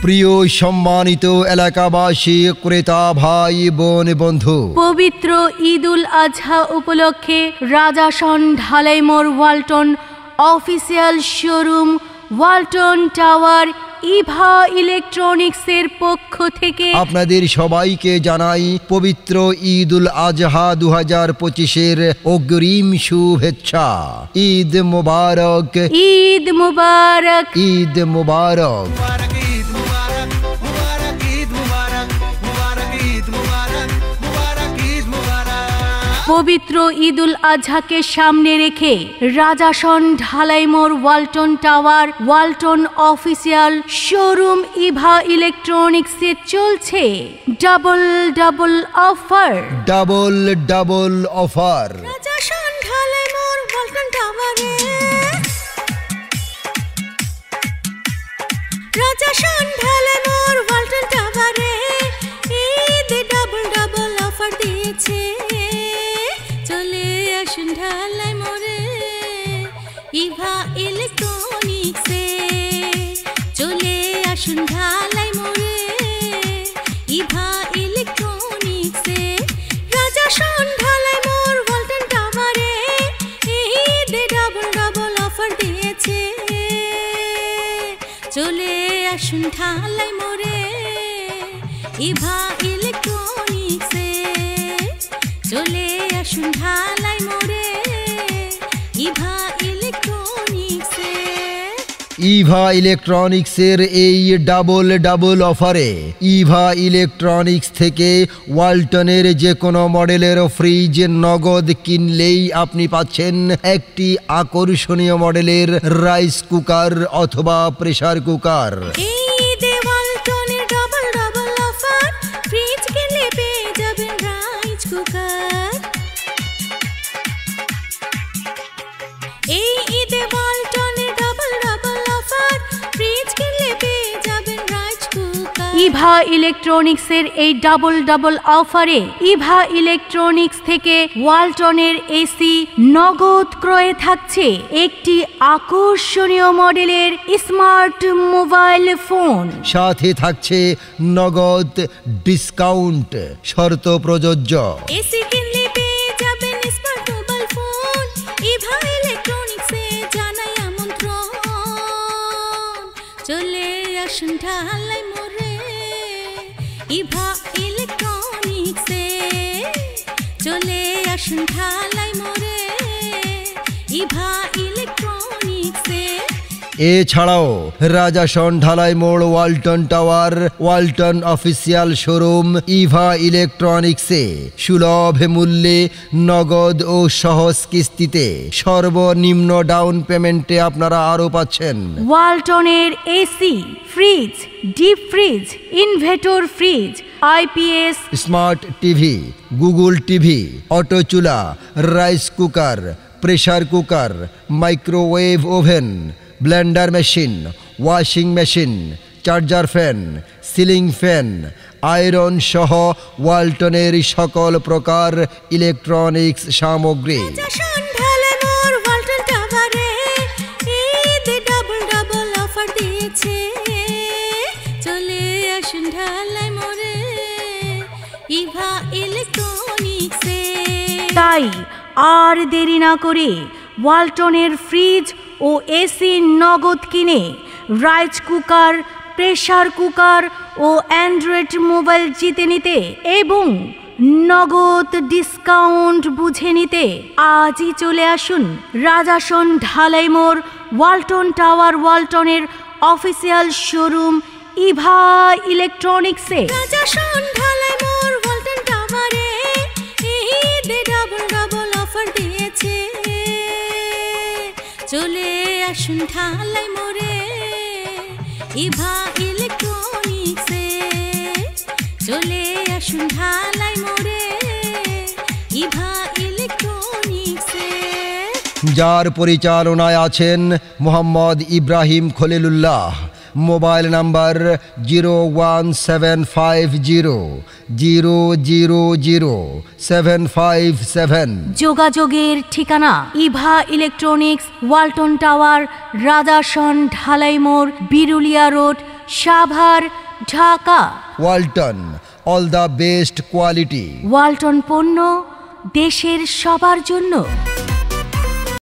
প্রিয় সম্মানিত এলাকাবাসী, ক্রেতা ভাই বোন বন্ধু, পবিত্র ঈদুল আজহা উপলক্ষে Rajason Dhalai Mor Walton official showroom Walton tower Eva ইলেকট্রনিক্সের পক্ষ থেকে আপনাদের সবাইকে জানাই পবিত্র ঈদুল আজহা 2025-এর অগ্রিম শুভেচ্ছা। ঈদ মুবারক, ঈদ মুবারক, ঈদ মুবারক। পবিত্র ঈদুল আজহাকে সামনে রেখে Rajason Dhalai Mor Walton tower Walton official showroom Eva ইলেকট্রনিক্সে চলছে double double offer. Double double offer. Rajason Dhalai Mor Walton টাওয়ারে, রাজাসন ঢালাই মোড় ওয়ালটন টাওয়ারে ঈদ ডাবল ডাবল অফার দিয়েছে। চলে আসুন ঢালাই মোড়ে ইভা ইলেকট্রনিক্সে, চলে আসুন ঢালাই মোড়ে ইভা ইলেকট্রনিক্সে। রাজাসন ঢালাই মোড় ওয়ালটন টাওয়ারে ঈদে ডাবল ডাবল অফার দিয়েছে। চলে আসুন ঢালাই মোড়ে ইভা ইলেকট্রনিক্সে, চলে আসুন ঢালাই মোড়ে ইভা ইলেকট্রনিক্সে। ইভা ইলেকট্রনিক্সের এই ডাবল ডাবল অফারে ইভা ইলেকট্রনিক্স থেকে ওয়ালটনের যে কোনো মডেলের ফ্রিজ নগদ কিনলেই আপনি পাচ্ছেন একটি আকর্ষণীয় মডেলের রাইস কুকার অথবা প্রেসার কুকার। ইভা ইলেকট্রনিক্সের এই ডাবল ডাবল অফারে ইভা ইলেকট্রনিক্স থেকে ওয়ালটনের এসি নগদ ক্রয়ে থাকছে একটি আকর্ষণীয় মডেলের স্মার্ট মোবাইল ফোন, সাথে থাকছে নগদ ডিসকাউন্ট, শর্ত প্রযোজ্য। এসি কিনলে পেয়ে যাবেন স্মার্ট মোবাইল ফোন। ইভা ইলেকট্রনিক্সে জানাই আমন্ত্রণ। চলে আসুন ঢালাই মোড়ে ইভা ইলেকট্রনিক্সে, চলে আসুন ঢালাই মোড়ে ইভা ইলেকট্রনিক্সে। এছাড়াও Rajason Dhalai Mor Walton tower Walton official showroom Eva ইলেকট্রনিক্সে সুলভ মূল্যে নগদ ও সহজ কিস্তিতে সর্বনিম্ন ডাউন পেমেন্টে আপনারা আরও পাচ্ছেন ওয়ালটনের AC, fridge, deep fridge, inverter fridge, IPS, smart TV, Google TV, auto চুলা, rice cooker, pressure cooker, microwave oven, blender machine, washing machine, charger fan, ceiling fan, iron সহ ওয়ালটনের সকল প্রকার ইলেকট্রনিক্স সামগ্রী। চলে আসুন ঢালাই মোড়ে ইভা ইলেকট্রনিক্সে। তাই আর দেরি না করে ওয়ালটনের ফ্রিজ ও এসি নগদ কিনে রাইস কুকার, প্রেসার কুকার ও অ্যান্ড্রয়েড মোবাইল জিতে নিতে এবং নগদ ডিসকাউন্ট বুঝে নিতে আজই চলে আসুন রাজাসন ঢালাই মোড় ওয়ালটন টাওয়ার ওয়ালটনের অফিসিয়াল শোরুম ইভা ইলেকট্রনিক্সে। রাজাসন ঢালাই মোড় ওয়ালটন টাওয়ারে ঈদে ডাবল ডাবল অফার দিয়েছে। চলে আসুন ঢালাই মোড়ে ইভা ইলেকট্রনিক্সে, চলে আসুন ঢালাই মোড়ে ইভা ইলেকট্রনিক্সে। যার পরিচালনায় আছেন মোহাম্মদ ইব্রাহিম খলিলুল্লাহ। Mobile number 01750000757। যোগাযোগের ঠিকানা Eva electronics, Walton tower, Rajason Dhalai Mor, Birulia road, Savar, Dhaka. Walton, all the best quality. Walton পণ্য দেশের সবার জন্য।